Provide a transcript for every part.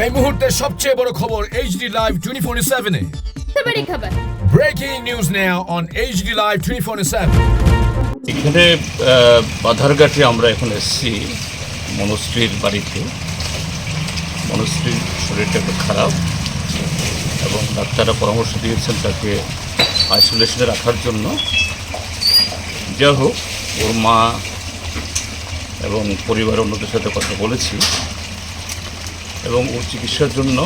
এই মুহূর্তের সবচেয়ে বড় খবর HD Live 24/7 এ बड़ी खबर breaking news now on HD Live 24/7। এখানে বাধারঘাটে আমরা এখন এসেছি মনশ্রীর বাড়িতে। মনশ্রীর শরীরটা একটু খারাপ এবং ডাক্তাররা পরামর্শ দিয়েছেন তাকে আইসোলেশনে রাখার জন্য। যা হোক, ওর মা এবং পরিবারের অন্যদের সাথে কথা বলেছি এবং ওর চিকিৎসার জন্য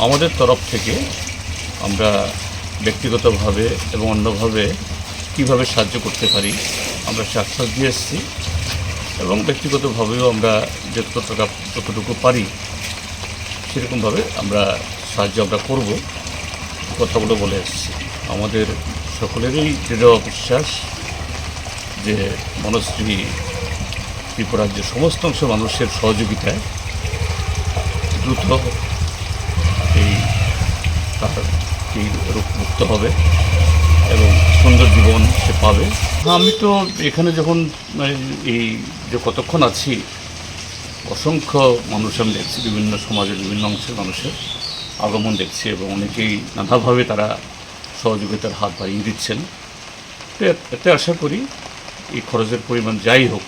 আমাদের তরফ থেকে আমরা ব্যক্তিগতভাবে এবং অন্যভাবে কীভাবে সাহায্য করতে পারি আমরা সে আশ্বাস দিয়ে এসেছি এবং ব্যক্তিগতভাবেও আমরা যতটুকু পারি সেরকমভাবে আমরা সাহায্য করব, কথাগুলো বলে এসেছি। আমাদের সকলেরই দৃঢ় বিশ্বাস যে মনশ্রী ত্রিপুরাজ্যের সমস্ত অংশ মানুষের সহযোগিতায় দ্রুত এই রোগমুক্ত হবে এবং সুন্দর জীবন সে পাবে। আমি তো এখানে যখন এই যে কতক্ষণ আছি অসংখ্য মানুষ আমি দেখছি, বিভিন্ন সমাজের বিভিন্ন অংশের মানুষের আগমন দেখছি এবং অনেকেই নানাভাবে তারা সহযোগিতার হাত বাড়িয়ে দিচ্ছেন। এতে আশা করি এই খরচের পরিমাণ যাই হোক,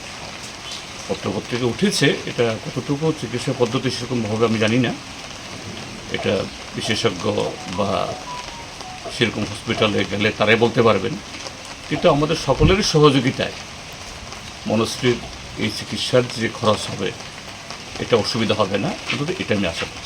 পত্রপত্রিকা উঠেছে, এটা কতটুকু চিকিৎসা পদ্ধতি সেরকমভাবে আমি জানি না, এটা বিশেষজ্ঞ বা সেরকম হসপিটালে গেলে তারাই বলতে পারবেন। কিন্তু আমাদের সকলেরই সহযোগিতায় মনশ্রীর এই চিকিৎসার যে খরচ হবে এটা অসুবিধা হবে না, কিন্তু এটা আমি আশা করছি।